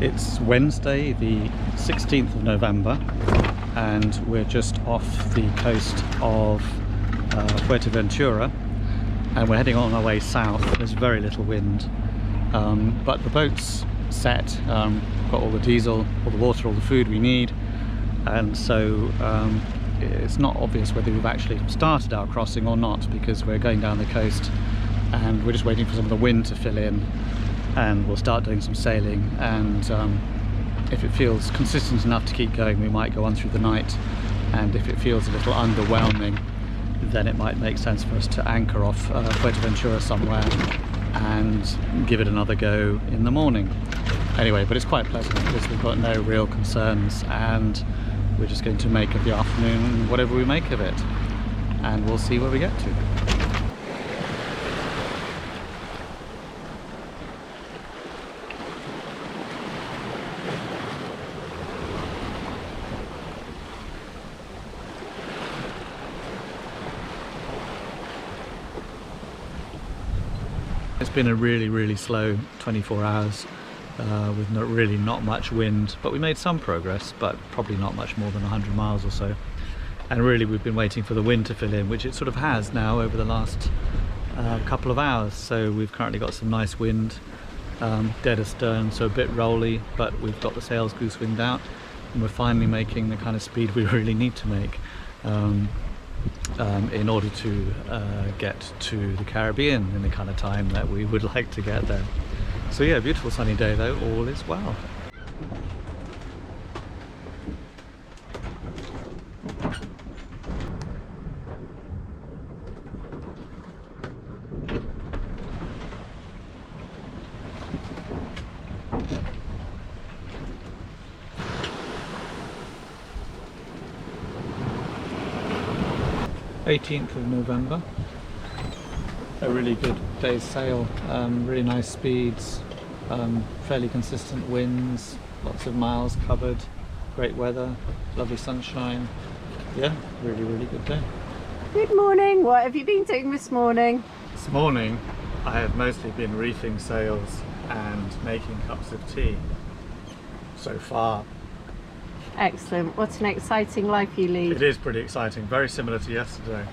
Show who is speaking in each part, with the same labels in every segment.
Speaker 1: It's Wednesday the 16th of November and we're just off the coast of Fuerteventura and we're heading on our way south. There's very little wind, but the boat's set, got all the diesel, all the water, all the food we need, and so it's not obvious whether we've actually started our crossing or not, because we're going down the coast and we're just waiting for some of the wind to fill in, and we'll start doing some sailing, and if it feels consistent enough to keep going we might go on through the night, and if it feels a little underwhelming then it might make sense for us to anchor off Fuerteventura somewhere and give it another go in the morning. Anyway, but it's quite pleasant because we've got no real concerns and we're just going to make of the afternoon whatever we make of it, and we'll see where we get to. It's been a really slow 24 hours with really not much wind, but we made some progress, but probably not much more than 100 miles or so. And really we've been waiting for the wind to fill in, which it sort of has now over the last couple of hours. So we've currently got some nice wind, dead astern, so a bit rolly, but we've got the sails goose winged out and we're finally making the kind of speed we really need to make in order to get to the Caribbean in the kind of time that we would like to get there. So yeah, beautiful sunny day though, all is well. (18th of November). A really good day's sail, really nice speeds, fairly consistent winds, lots of miles covered, great weather, lovely sunshine. Yeah, really good day.
Speaker 2: Good morning, what have you been doing this morning?
Speaker 1: This morning I have mostly been reefing sails and making cups of tea so far.
Speaker 2: Excellent, what an exciting life you lead.
Speaker 1: It is pretty exciting, very similar to yesterday.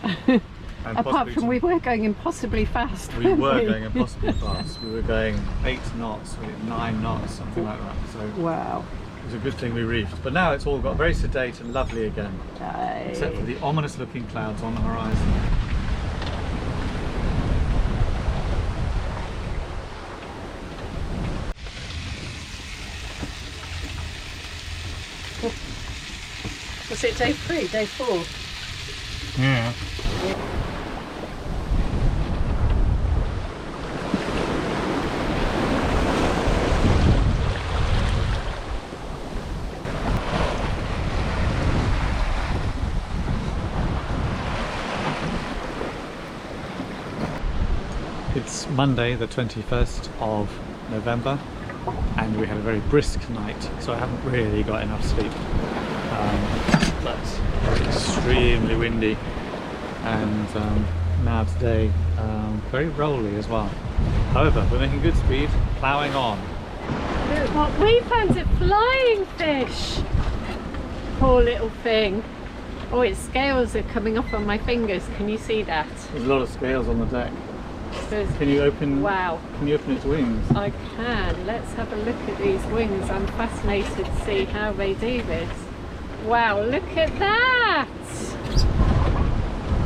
Speaker 1: And
Speaker 2: apart from we were going impossibly fast.
Speaker 1: We were going impossibly fast. We were going 8 knots, 9 knots, something like that. So
Speaker 2: wow.
Speaker 1: It was a good thing we reefed. But now it's all got very sedate and lovely again.
Speaker 2: Aye.
Speaker 1: Except for the ominous looking clouds on the horizon.
Speaker 2: Was it day 3, day 4?
Speaker 1: Yeah. It's Monday the 21st of November and we had a very brisk night, so I haven't really got enough sleep. But extremely windy, and now today very rolly as well. However, we're making good speed, ploughing on.
Speaker 2: Look what we found, a flying fish. Poor little thing. Oh, its scales are coming off on my fingers. Can you see that?
Speaker 1: There's a lot of scales on the deck. Can you open?
Speaker 2: Wow.
Speaker 1: Can you open its wings?
Speaker 2: I can. Let's have a look at these wings. I'm fascinated to see how they do this. Wow, look at that!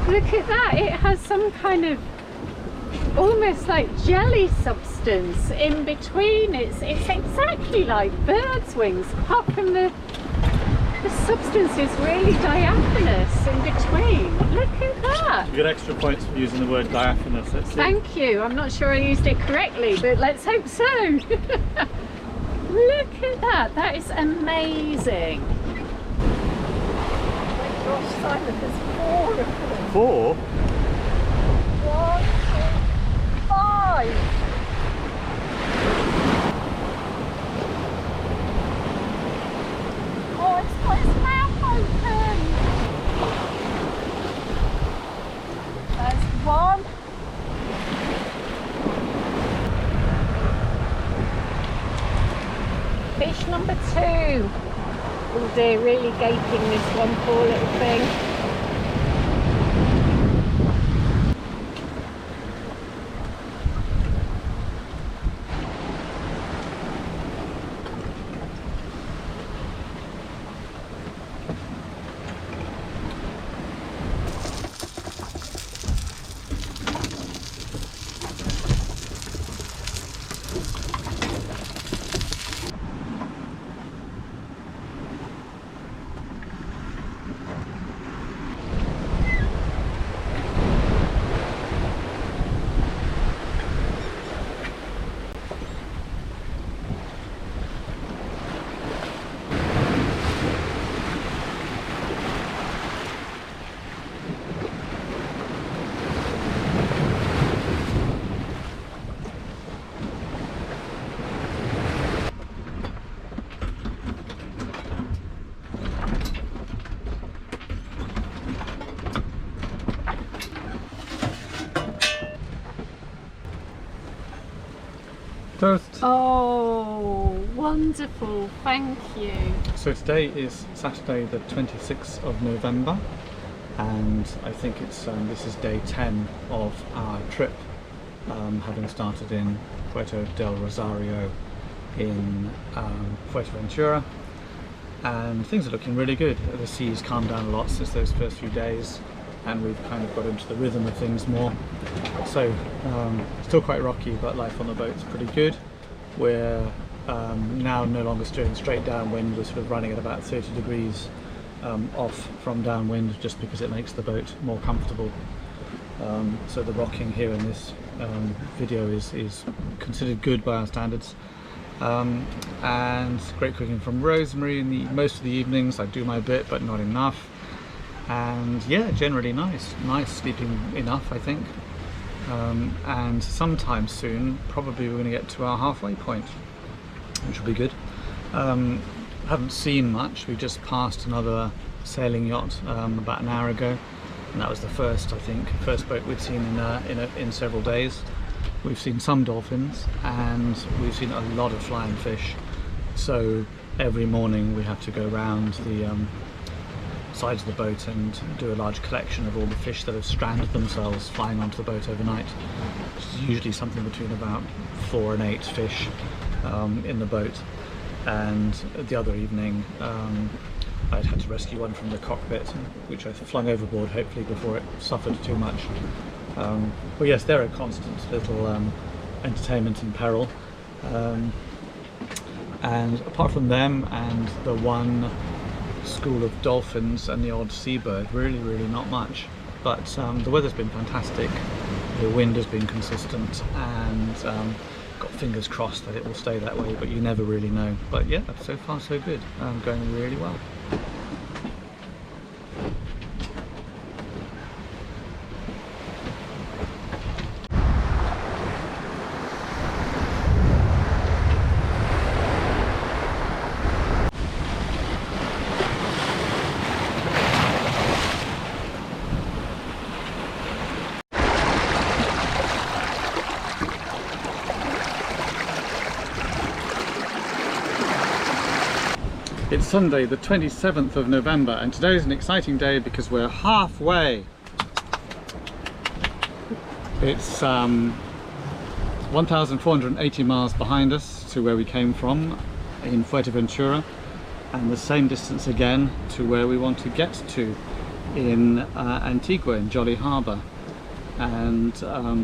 Speaker 2: Look at that! It has some kind of almost like jelly substance in between. It's exactly like birds' wings, apart from the substance is really diaphanous in between. Look at that!
Speaker 1: You get extra points for using the word diaphanous. Let's see.
Speaker 2: Thank you. I'm not sure I used it correctly, but let's hope so. Look at that! That is amazing. Gosh, Simon, there's 4 of them.
Speaker 1: 4?
Speaker 2: 1, 2, 5. Oh, it's got its mouth open. There's 1. Fish number 2. Oh dear, really gaping, this one, poor little thing.
Speaker 1: Toast!
Speaker 3: Oh, wonderful, thank you.
Speaker 1: So today is Saturday the 26th of November, and I think it's this is day 10 of our trip, having started in Puerto del Rosario in Fuerteventura, and things are looking really good. The sea's calmed down a lot since those first few days, and we've kind of got into the rhythm of things more. So still quite rocky, but life on the boat's pretty good. We're now no longer steering straight downwind. We're sort of running at about 30 degrees off from downwind, just because it makes the boat more comfortable. So the rocking here in this video is considered good by our standards. And great cooking from Rosemary in most of the evenings. I do my bit, but not enough. And yeah, generally nice sleeping enough, I think. And sometime soon, probably we're going to get to our halfway point, which will be good. Haven't seen much. We just passed another sailing yacht about an hour ago, and that was the first boat we'd seen in several days. We've seen some dolphins, and we've seen a lot of flying fish. So every morning we have to go round the sides of the boat and do a large collection of all the fish that have stranded themselves flying onto the boat overnight. It's usually something between about 4 and 8 fish in the boat. And the other evening I'd had to rescue one from the cockpit, which I flung overboard, hopefully before it suffered too much. But yes, they're a constant little entertainment in peril. And apart from them and the one school of dolphins and the odd seabird, really not much. But the weather's been fantastic, the wind has been consistent, and got fingers crossed that it will stay that way, but you never really know. But yeah, so far so good, going really well. It's Sunday the 27th of November, and today is an exciting day because we're halfway. It's 1,480 miles behind us to where we came from in Fuerteventura, and the same distance again to where we want to get to in Antigua, in Jolly Harbour. And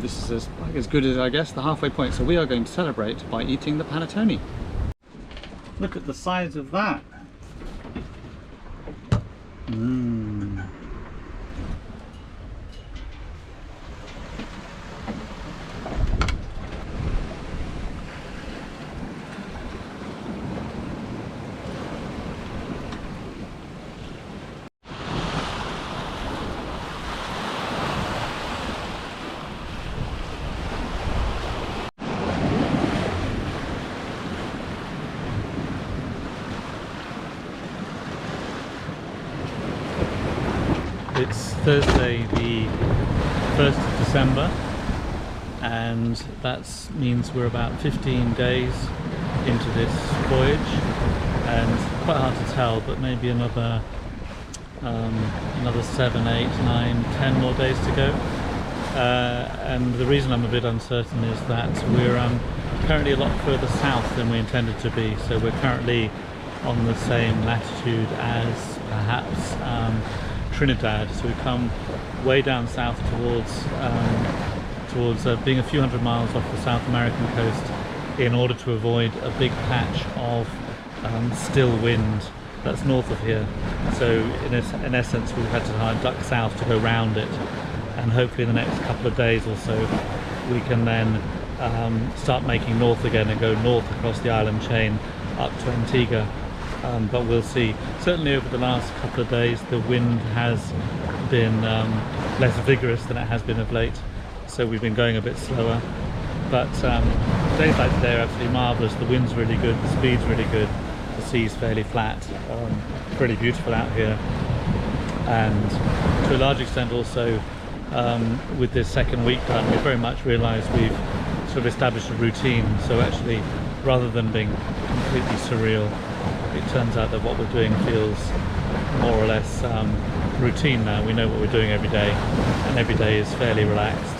Speaker 1: this is as good as, I guess, the halfway point. So we are going to celebrate by eating the panettone. Look at the size of that. Mmm. It's Thursday the 1st of December, and that means we're about 15 days into this voyage, and quite hard to tell, but maybe another 7, 8, 9, 10 more days to go. And the reason I'm a bit uncertain is that we're currently a lot further south than we intended to be. So we're currently on the same latitude as perhaps Trinidad. So we come way down south towards being a few hundred miles off the South American coast in order to avoid a big patch of still wind that's north of here. So in essence we've had to duck south to go round it, and hopefully in the next couple of days or so we can then start making north again and go north across the island chain up to Antigua. But we'll see. Certainly over the last couple of days the wind has been less vigorous than it has been of late, so we've been going a bit slower. But days like today are absolutely marvellous. The wind's really good, the speed's really good, the sea's fairly flat, pretty beautiful out here. And to a large extent also, with this second week done, we very much realised we've sort of established a routine. So actually, rather than being completely surreal, it turns out that what we're doing feels more or less routine now. We know what we're doing every day, and every day is fairly relaxed.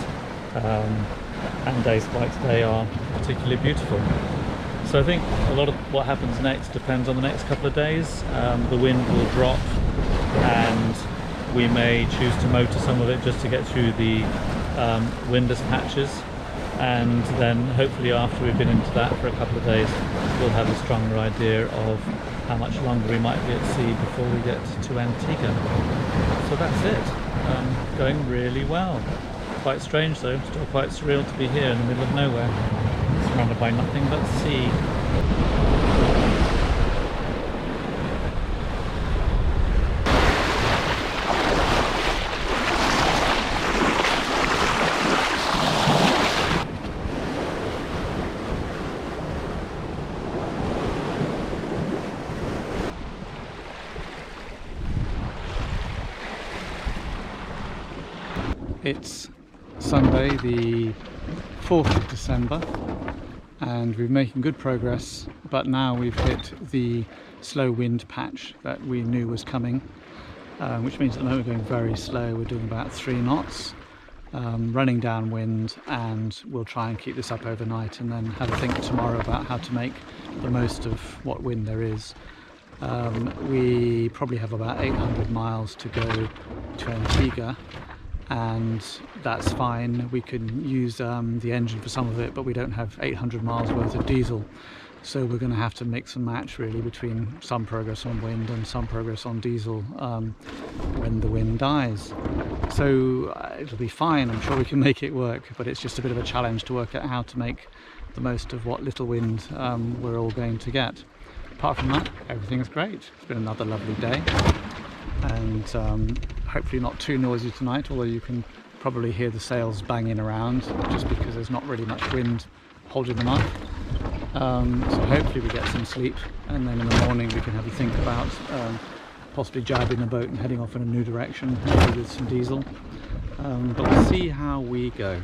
Speaker 1: And days like today are particularly beautiful. So I think a lot of what happens next depends on the next couple of days. The wind will drop, and we may choose to motor some of it just to get through the windless patches, and then hopefully after we've been into that for a couple of days we'll have a stronger idea of how much longer we might be at sea before we get to Antigua. So that's it. Going really well. Quite strange though, still quite surreal to be here in the middle of nowhere, surrounded by nothing but sea. It's Sunday the 4th of December and we're making good progress, but now we've hit the slow wind patch that we knew was coming, which means at the moment we're going very slow. We're doing about 3 knots, running downwind, and we'll try and keep this up overnight and then have a think tomorrow about how to make the most of what wind there is. We probably have about 800 miles to go to Antigua, and that's fine. We can use the engine for some of it, but we don't have 800 miles worth of diesel, so we're going to have to mix and match really between some progress on wind and some progress on diesel when the wind dies. So it'll be fine, I'm sure we can make it work, but it's just a bit of a challenge to work out how to make the most of what little wind we're all going to get. Apart from that, everything's great. It's been another lovely day, and hopefully not too noisy tonight, although you can probably hear the sails banging around just because there's not really much wind holding them up. So hopefully we get some sleep, and then in the morning we can have a think about possibly jabbing the boat and heading off in a new direction, maybe with some diesel. But we'll see how we go.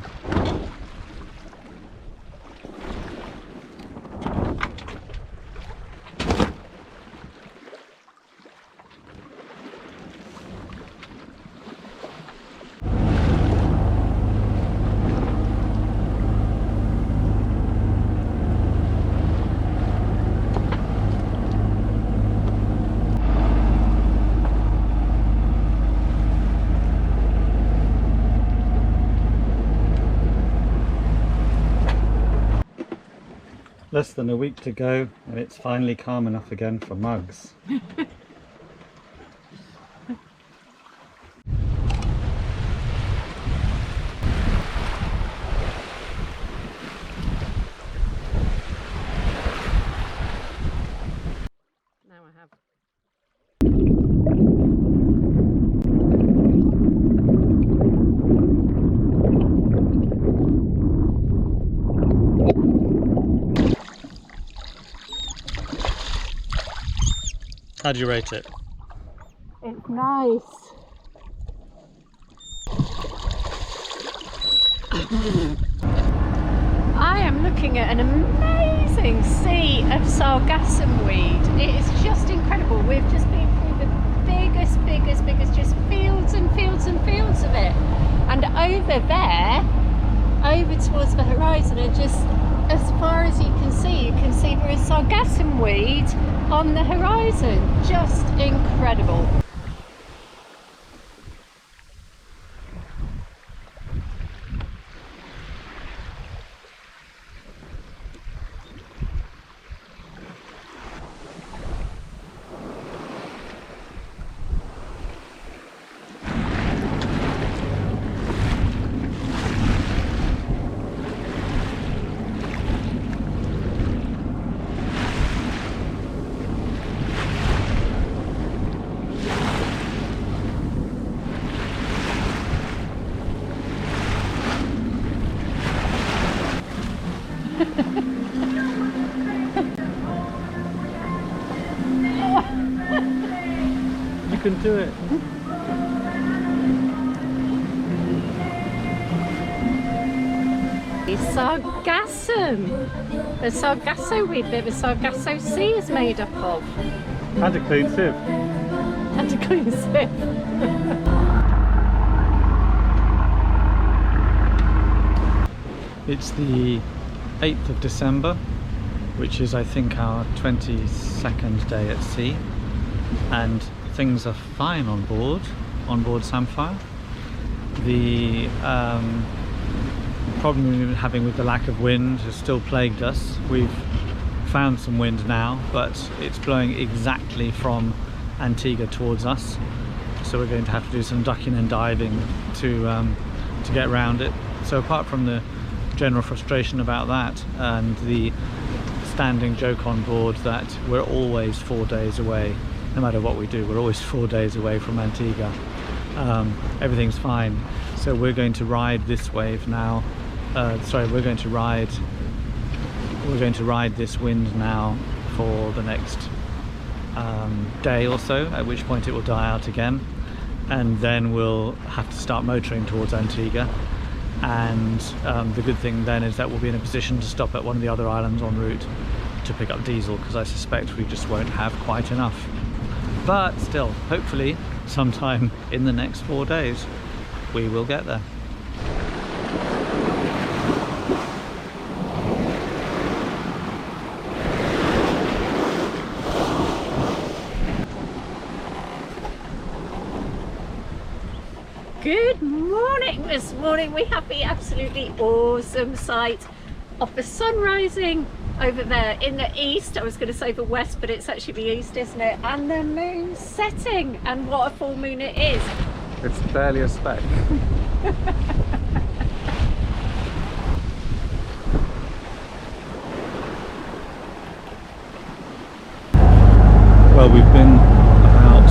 Speaker 1: Less than a week to go, and it's finally calm enough again for mugs.
Speaker 2: Now I have.
Speaker 1: How do you rate it?
Speaker 2: It's nice. I am looking at an amazing amazing sea of Sargassum weed. It is just incredible. We've just been through the biggest just fields and fields and fields of it. And over there, over towards the horizon, and just as far as you can see there is Sargassum weed on the horizon. Just incredible.
Speaker 1: You can do it.
Speaker 2: Sargassum, the Sargasso weed that the Sargasso Sea is made up of.
Speaker 1: And a clean sieve.
Speaker 2: And a clean sieve.
Speaker 1: It's the 8th of December, which is I think our 22nd day at sea, and things are fine on board Samphire. The problem we've been having with the lack of wind has still plagued us. We've found some wind now, but it's blowing exactly from Antigua towards us, so we're going to have to do some ducking and diving to get around it. So apart from the general frustration about that and the standing joke on board that we're always 4 days away, no matter what we do, we're always 4 days away from Antigua, everything's fine. So we're going to ride this wave now. We're going to ride this wind now for the next day or so, at which point it will die out again, and then we'll have to start motoring towards Antigua. And the good thing then is that we'll be in a position to stop at one of the other islands en route to pick up diesel, because I suspect we just won't have quite enough. But still, hopefully sometime in the next 4 days we will get there.
Speaker 2: Good morning. This morning we have the absolutely awesome sight of the sun rising over there in the east. I was going to say the west, but it's actually the east, isn't it? And the moon setting, and what a full moon it is.
Speaker 1: It's barely a speck. Well, we've been about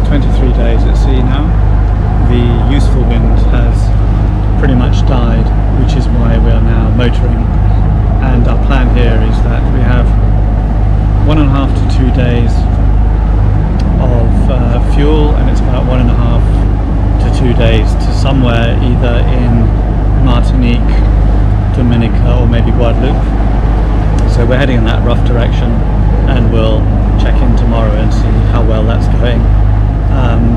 Speaker 1: 23 days at sea now. The useful wind has pretty much died, which is why we are now motoring. And our plan here is that we have 1.5 to 2 days of fuel, and it's about 1.5 to 2 days to somewhere either in Martinique, Dominica, or maybe Guadeloupe. So we're heading in that rough direction, and we'll check in tomorrow and see how well that's going.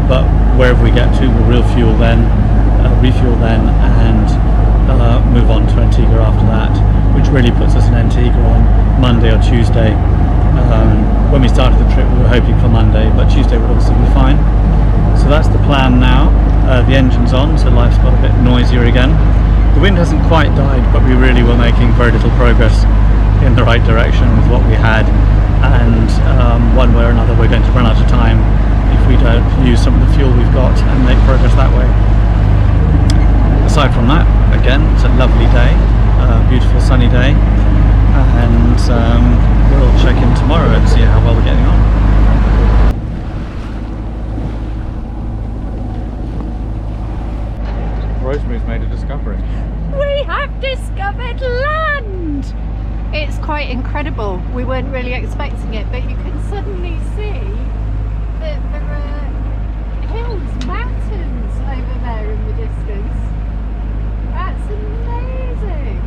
Speaker 1: But wherever we get to, we'll refuel then, and move on to Antigua after that, which really puts us in Antigua on Monday or Tuesday. When we started the trip, we were hoping for Monday, but Tuesday would also be fine. So that's the plan now. The engine's on, so life's got a bit noisier again. The wind hasn't quite died, but we really were making very little progress in the right direction with what we had, and one way or another we're going to run out of time if we don't use some of the fuel we've got and make progress that way. Aside from that, again, it's a lovely day, a beautiful sunny day, and we'll check in tomorrow and see how well we're getting on. Rosemary's made a discovery.
Speaker 2: We have discovered land! It's quite incredible. We weren't really expecting it, but you can suddenly see that there are hills, mountains over there in the distance. That's amazing!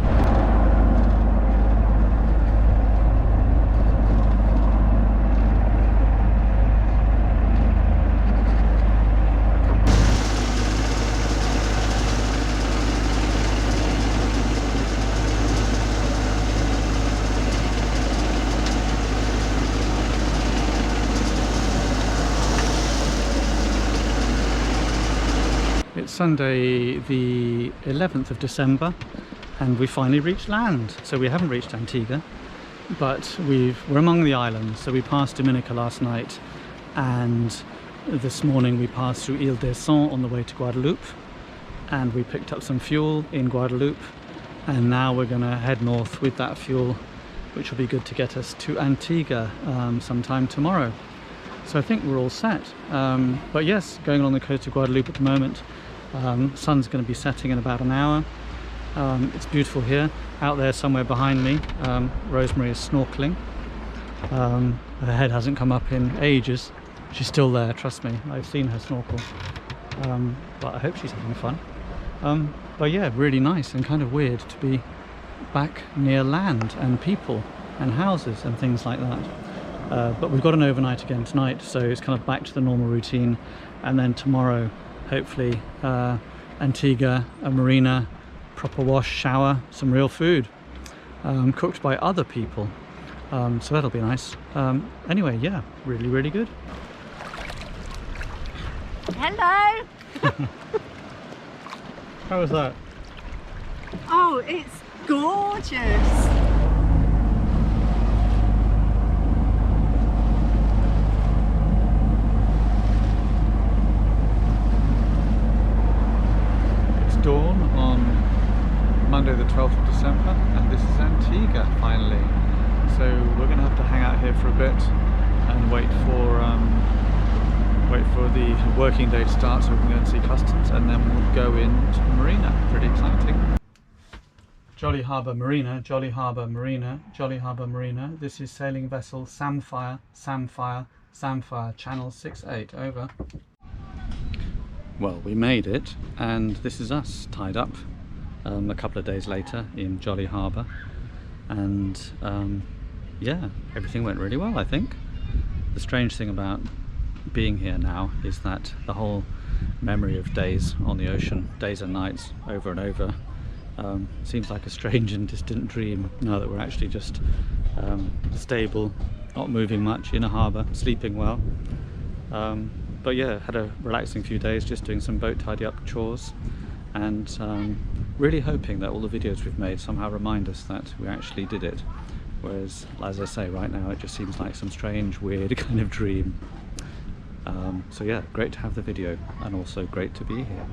Speaker 1: Sunday the 11th of December, and we finally reached land. So we haven't reached Antigua, but we're among the islands. So we passed Dominica last night, and this morning we passed through Ile des Sons on the way to Guadeloupe, and we picked up some fuel in Guadeloupe, and now we're going to head north with that fuel, which will be good to get us to Antigua sometime tomorrow. So I think we're all set. But yes, going along the coast of Guadeloupe at the moment. Sun's going to be setting in about an hour. It's beautiful here. Out there somewhere behind me, Rosemary is snorkeling. Her head hasn't come up in ages. She's still there, trust me. I've seen her snorkel. But I hope she's having fun. But yeah, really nice and kind of weird to be back near land and people and houses and things like that. But we've got an overnight again tonight, so it's kind of back to the normal routine. And then tomorrow, hopefully, Antigua, a marina, proper wash, shower, some real food, cooked by other people. So that'll be nice. Anyway, yeah, really, really good.
Speaker 3: Hello!
Speaker 1: How was that?
Speaker 3: Oh, it's gorgeous!
Speaker 1: Dawn on Monday the 12th of December, and this is Antigua finally. So we're going to have to hang out here for a bit and wait for the working day to start so we can go and see customs, and then we'll go into the marina. Pretty exciting. Jolly Harbour Marina, Jolly Harbour Marina, Jolly Harbour Marina. This is sailing vessel Samphire, Samphire, Samphire, channel 68, over. Well, we made it, and this is us tied up a couple of days later in Jolly Harbour, and yeah, everything went really well, I think. The strange thing about being here now is that the whole memory of days on the ocean, days and nights over and over, seems like a strange and distant dream now that we're actually just stable, not moving much, in a harbour, sleeping well. But yeah, had a relaxing few days just doing some boat tidy up chores, and really hoping that all the videos we've made somehow remind us that we actually did it. Whereas, as I say, right now it just seems like some strange, weird kind of dream. So yeah, great to have the video, and also great to be here.